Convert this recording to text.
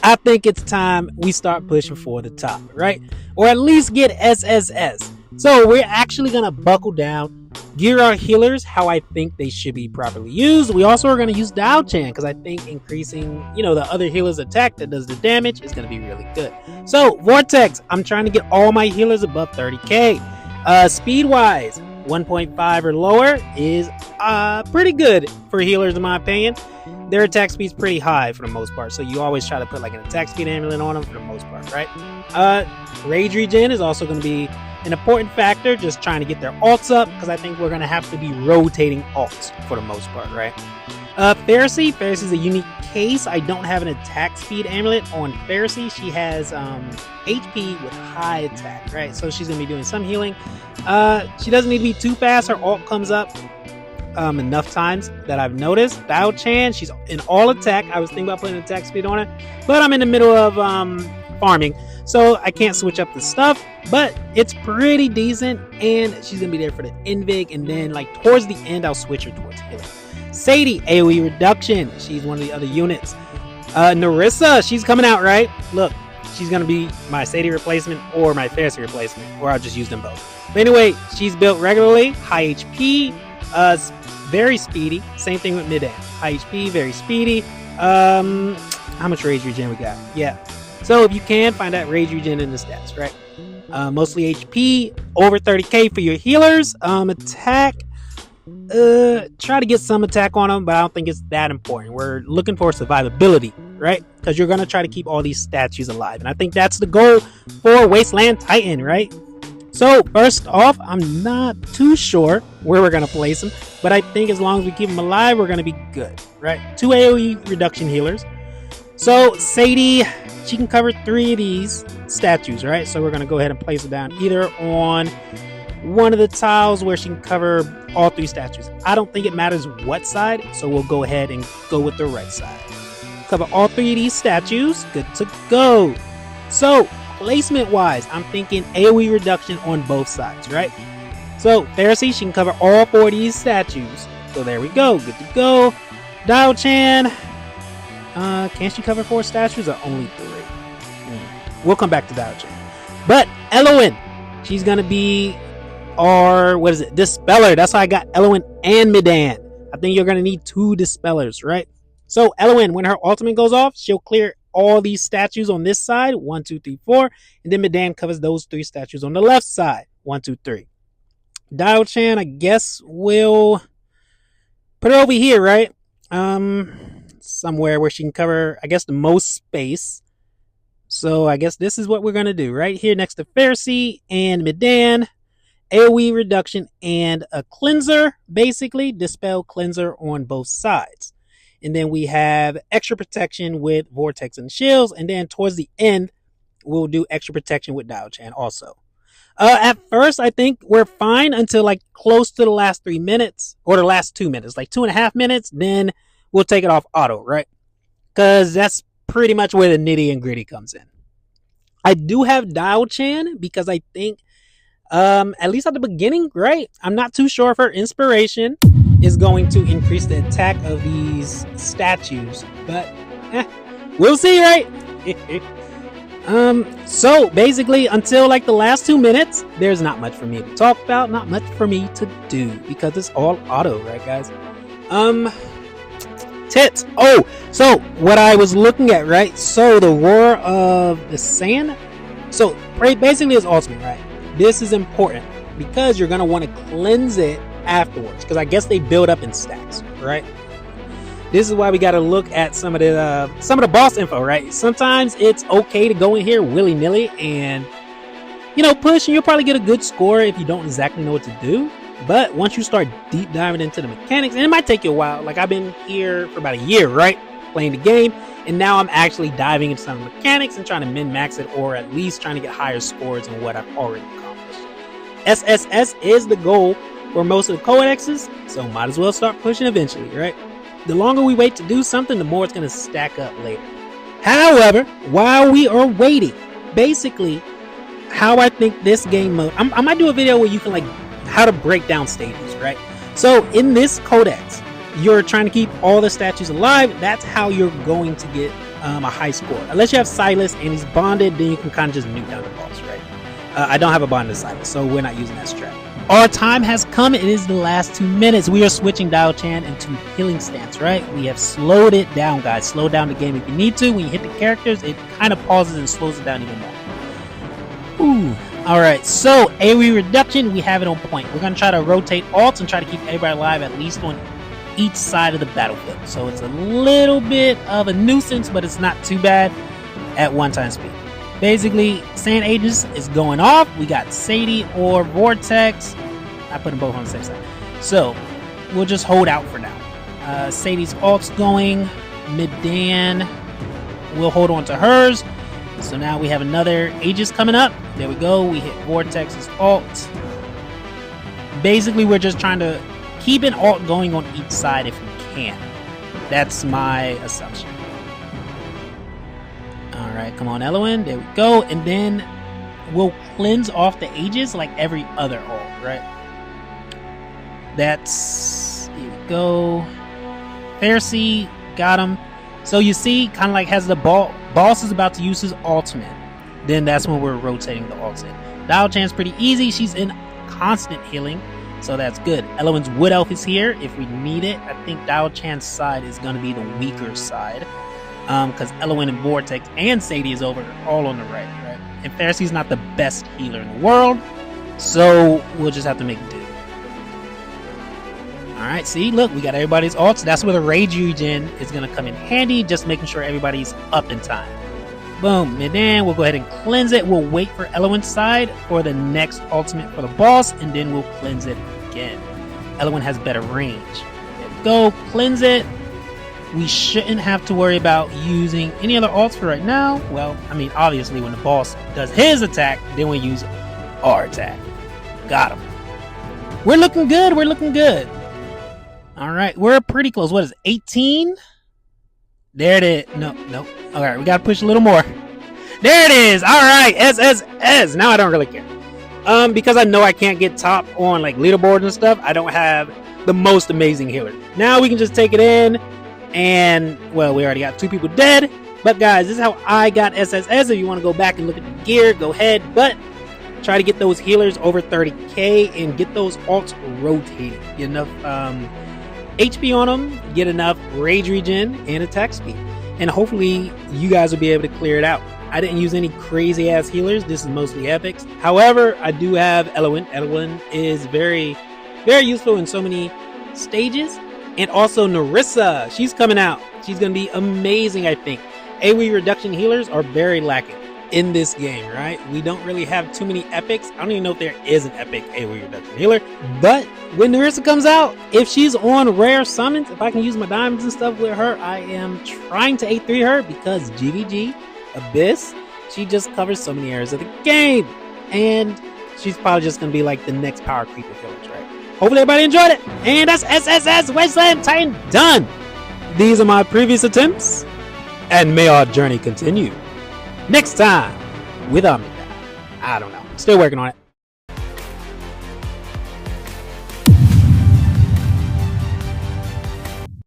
I think it's time we start pushing for the top, right? Or at least get SSS. So we're actually going to buckle down, gear our healers how I think they should be properly used. We also are going to use Dao-Chan because I think increasing, the other healer's attack that does the damage is going to be really good. So Vortex, I'm trying to get all my healers above 30k. Speed-wise, 1.5 or lower is pretty good for healers in my opinion. Their attack speed's pretty high for the most part, so you always try to put like an attack speed amulet on them for the most part, right? Rage regen is also going to be an important factor, just trying to get their alts up, because I think we're going to have to be rotating alts for the most part, right? Pharisee is a unique case. I don't have an attack speed amulet on Pharisee. She has HP with high attack, right? So she's going to be doing some healing. She doesn't need to be too fast. Her alt comes up enough times that I've noticed. Dao-Chan, she's in all attack. I was thinking about putting attack speed on her, but I'm in the middle of farming, so I can't switch up the stuff, but it's pretty decent, and she's gonna be there for the invig, and then like towards the end I'll switch her towards healing. Sadie, AoE reduction, she's one of the other units. Narissa, she's coming out, right? Look, she's gonna be my Sadie replacement or my Pharisee replacement, or I'll just use them both. But anyway, she's built regularly, high HP, very speedy. Same thing with Midan. High HP, very speedy. How much rage regen we got? Yeah. So if you can, find that rage regen in the stats, right? Mostly HP, over 30k for your healers. Attack, try to get some attack on them, but I don't think it's that important. We're looking for survivability, right? Because you're going to try to keep all these statues alive. And I think that's the goal for Wasteland Titan, right? So first off, I'm not too sure where we're going to place them, but I think as long as we keep them alive, we're going to be good, right? 2 AoE reduction healers. So Sadie, she can cover 3 of these statues, right? So we're going to go ahead and place her down either on one of the tiles where she can cover all 3 statues. I don't think it matters what side, so we'll go ahead and go with the right side. Cover all 3 of these statues. Good to go. So placement wise, I'm thinking AoE reduction on both sides, right? So Pharisee, she can cover all 4 of these statues. So there we go. Good to go. Dao-Chan, can she cover 4 statues or only 3? We'll come back to Dao-Chan. But Elowen, she's gonna be our, Dispeller. That's why I got Elowen and Midan. I think you're gonna need 2 Dispellers, right? So Elowen, when her ultimate goes off, she'll clear all these statues on this side, 1, 2, 3, 4, and then Midan covers those 3 statues on the left side, 1, 2, 3. Dao-Chan, I guess we'll put her over here, right? Somewhere where she can cover, I guess, the most space. So I guess this is what we're gonna do, right here next to Pharisee and Midan. AoE reduction and a cleanser, basically dispel cleanser on both sides. And then we have extra protection with Vortex and shields. And then towards the end, we'll do extra protection with Dao-Chan also. At first, I think we're fine until like close to the last 3 minutes, or the last 2 minutes, like 2.5 minutes. Then we'll take it off auto, right? Because that's pretty much where the nitty and gritty comes in. I do have Dao-Chan because I think, at least at the beginning, right? I'm not too sure if her inspiration is going to increase the attack of these statues, but we'll see, right? So basically until like the last 2 minutes, there's not much for me to talk about, not much for me to do, because it's all auto, right guys? Tits. Oh, so what I was looking at, right? So the Roar of the Sand, so basically it's ultimate, right? This is important because you're going to want to cleanse it afterwards, because I guess they build up in stacks, right? This is why we got to look at some of the boss info, right? Sometimes it's okay to go in here willy-nilly and push, and you'll probably get a good score if you don't exactly know what to do. But once you start deep diving into the mechanics, and it might take you a while, like I've been here for about a year, right, playing the game, and now I'm actually diving into some mechanics and trying to min-max it, or at least trying to get higher scores than what I've already accomplished. SSS is the goal for most of the codexes, so might as well start pushing eventually, right? The longer we wait to do something, the more it's going to stack up later. However, while we are waiting, basically, how I think this game mode, I might do a video where you can how to break down stages, right? So in this codex, you're trying to keep all the statues alive. That's how you're going to get a high score. Unless you have Silas and he's bonded, then you can kind of just nuke down the boss, right? I don't have a bonded Silas, so we're not using that strat. Our time has come. It is the last 2 minutes. We are switching Dial-Chan into healing stance, right? We have slowed it down, guys. Slow down the game if you need to. When you hit the characters, it kind of pauses and slows it down even more. Ooh. Alright, so AoE reduction, we have it on point. We're going to try to rotate ults and try to keep everybody alive at least on each side of the battlefield. So it's a little bit of a nuisance, but it's not too bad at 1x speed. Basically, Sand Agents is going off. We got Sadie or Vortex. I put them both on the same side. So, we'll just hold out for now. Sadie's ult's going. Midan, we'll hold on to hers. So now we have another Aegis coming up. There we go. We hit Vortex's ult. Basically, we're just trying to keep an ult going on each side if we can. That's my assumption. Alright, come on, Elowen. There we go. And then we'll cleanse off the Aegis like every other ult, right? That's... Here we go. Pharisee, got him. So you see, kind of like has the boss is about to use his ultimate. Then that's when we're rotating the ults in. Dial-Chan's pretty easy. She's in constant healing, so that's good. Elowen's Wood Elf is here if we need it. I think Dial-Chan's side is going to be the weaker side. Because Elowen and Vortex and Sadie is over all on the right? And Pharisee's not the best healer in the world, so we'll just have to make do. Alright, see, look, we got everybody's ults. That's where the Rage Regen is going to come in handy, just making sure everybody's up in time. Boom, and then we'll go ahead and cleanse it. We'll wait for Elowen's side for the next ultimate for the boss, and then we'll cleanse it again. Elowen has better range. There we go, cleanse it. We shouldn't have to worry about using any other ults for right now. Well, I mean, obviously when the boss does his attack, then we use our attack. Got him. We're looking good, we're looking good. Alright, we're pretty close. What is it, 18? There it is. No. Alright, we gotta push a little more. There it is! Alright, SSS! Now I don't really care. Because I know I can't get top on like leaderboards and stuff, I don't have the most amazing healer. Now we can just take it in. And, well, we already got 2 people dead. But, guys, this is how I got SSS. If you want to go back and look at the gear, go ahead. But try to get those healers over 30k and get those ults rotating. Get enough HP on them. Get enough rage regen and attack speed. And hopefully, you guys will be able to clear it out. I didn't use any crazy-ass healers. This is mostly epics. However, I do have Elowen. Elowen is very, very useful in so many stages. And also Narissa, she's coming out. She's going to be amazing, I think. AoE reduction healers are very lacking in this game, right? We don't really have too many epics. I don't even know if there is an epic AoE reduction healer. But when Narissa comes out, if she's on rare summons, if I can use my diamonds and stuff with her, I am trying to A3 her because GVG, Abyss, she just covers so many areas of the game. And she's probably just going to be like the next power creeper village, right? Hopefully everybody enjoyed it. And that's SSS Wasteland Titan done. These are my previous attempts. And may our journey continue next time with Omega. I don't know. Still working on it.